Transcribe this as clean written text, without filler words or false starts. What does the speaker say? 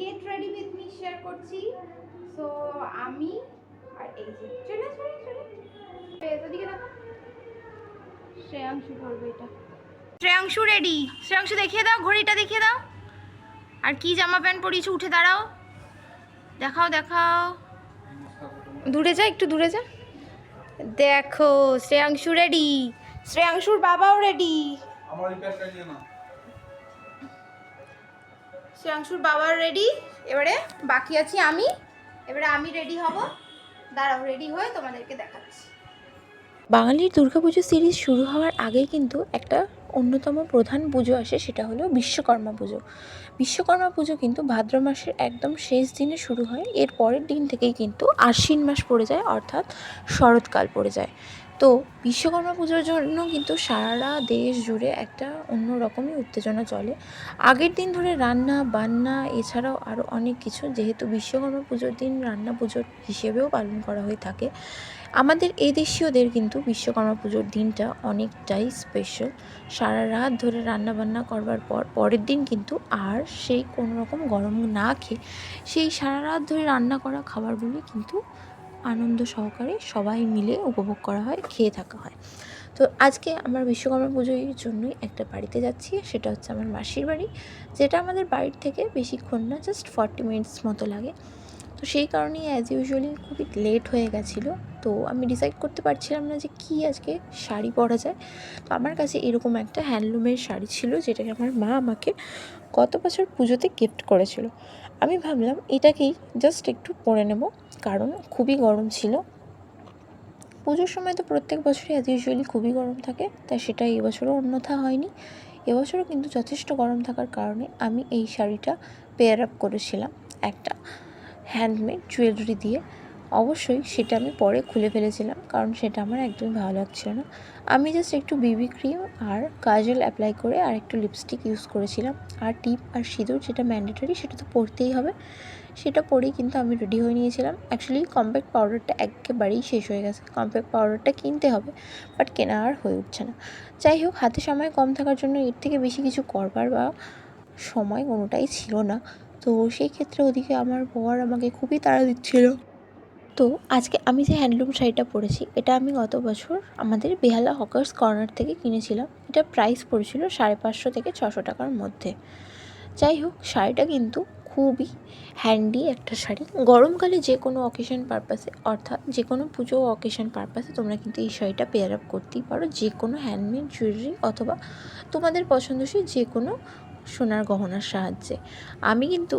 Get ready with me share করছি। So আমি আর এই যে চলে চলে চলে এদিকে দেখো, শ্রেয়াংশু করবে এটা। শ্রেয়াংশু রেডি। শ্রেয়াংশু দেখিয়ে দাও, ঘড়িটা দেখিয়ে দাও। আর কি জামা প্যান্ট পরিয়েছো, উঠে দাঁড়াও, দেখাও দেখাও। দূরে যা, একটু দূরে যা। দেখো শ্রেয়াংশু রেডি, শ্রেয়াংশুর বাবাও রেডি। শ্রেয়াংশুর বাবা রেডি, এবারে বাকি আছি আমি। এবারে আমি রেডি হব, দাঁড়াও রেডি হয়ে তোমাদেরকে দেখাচ্ছি। বাঙালির দুর্গাপুজো সিরিজ শুরু হওয়ার আগেই কিন্তু একটা অন্যতম প্রধান পুজো আসে, সেটা হলো বিশ্বকর্মা পুজো। বিশ্বকর্মা পুজো কিন্তু ভাদ্র মাসের একদম শেষ দিনে শুরু হয়। এর পরের দিন থেকেই কিন্তু আশ্বিন মাস পড়ে যায়, অর্থাৎ শরৎকাল পড়ে যায়। তো বিশ্বকর্মা পুজোর জন্য কিন্তু সারা দেশ জুড়ে একটা অন্য রকমই উত্তেজনা চলে। আগের দিন ধরে রান্না বান্না এছাড়াও আরও অনেক কিছু, যেহেতু বিশ্বকর্মা পুজোর দিন রান্না পুজোর হিসেবেও পালন করা হয়ে থাকে। আমাদের এই দেশীয়দের কিন্তু বিশ্বকর্মা পুজোর দিনটা অনেকটাই স্পেশাল। সারা রাত ধরে রান্নাবান্না করবার পর পরের দিন কিন্তু আর সেই কোনো রকম গরম না খেয়ে সেই সারা রাত ধরে রান্না করা খাবারগুলি কিন্তু আনন্দ সহকারে সবাই মিলে উপভোগ করা হয়, খেয়ে থাকা হয়। তো আজকে আমার বিশ্বকর্মা পুজোর জন্যই একটা বাড়িতে যাচ্ছি, সেটা হচ্ছে আমার মাসির বাড়ি, যেটা আমাদের বাড়ির থেকে বেশিক্ষণ না, জাস্ট 40 মিনিটস মতো লাগে। তো সেই কারণেই অ্যাজ ইউজুয়ালি খুবই লেট হয়ে গেছিলো। তো আমি ডিসাইড করতে পারছিলাম না যে কী আজকে শাড়ি পরা যায়। তো আমার কাছে এরকম একটা হ্যান্ডলুমের শাড়ি ছিল, যেটাকে আমার মা আমাকে গত বছর পুজোতে গিফট করেছিল। আমি ভাবলাম এটাকেই জাস্ট একটু পরে নেব, কারণ খুবই গরম ছিল। পুজোর সময় তো প্রত্যেক বছরই অ্যাজ ইউজুয়ালি খুবই গরম থাকে, তাই সেটা এবছরও অন্যথা হয়নি। এবছরও কিন্তু যথেষ্ট গরম থাকার কারণে আমি এই শাড়িটা পেয়ার আপ করেছিলাম একটা হ্যান্ডমেড জুয়েলারি দিয়ে। অবশ্যই সেটা আমি পরে খুলে ফেলেছিলাম, কারণ সেটা আমার একদমই ভালো লাগছিল না। আমি জাস্ট একটু বিবি ক্রিম আর কাজল অ্যাপ্লাই করে আর একটু লিপস্টিক ইউজ করেছিলাম, আর টিপ আর সিঁদুর যেটা ম্যান্ডেটরি, সেটা তো পরতেই হবে। সেটা পরেই কিন্তু আমি রেডি হয়ে নিয়েছিলাম। অ্যাকচুয়ালি কম্প্যাক্ট পাউডারটা একেবারেই শেষ হয়ে গেছে, কম্প্যাক্ট পাউডারটা কিনতে হবে, বাট কেনা আর হয়ে উঠছে না। যাই হোক, হাতে সময় কম থাকার জন্য এর থেকে বেশি কিছু করবার বা সময় কোনোটাই ছিল না। তো সেই ক্ষেত্রে ওদিকে আমার বর আমাকে খুবই তাড়া দিচ্ছিল। তো আজকে আমি যে হ্যান্ডলুম শাড়িটা পরেছি, এটা আমি গত বছর আমাদের বেহালা হকার্স কর্নার থেকে কিনেছিলাম। এটা প্রাইস পড়েছিল 550 থেকে 600 টাকার মধ্যে। যাই হোক, শাড়িটা কিন্তু খুবই হ্যান্ডি একটা শাড়ি। গরমকালে যে কোনো অকেশন পারপাসে, অর্থাৎ যে কোনো পুজো অকেশন পারপাসে তোমরা কিন্তু এই শাড়িটা পেয়ার আপ করতেই পারো, যে কোনো হ্যান্ডমেড জুয়েলারি অথবা তোমাদের পছন্দসই যে কোনো সোনার গহনার সাহায্যে। আমি কিন্তু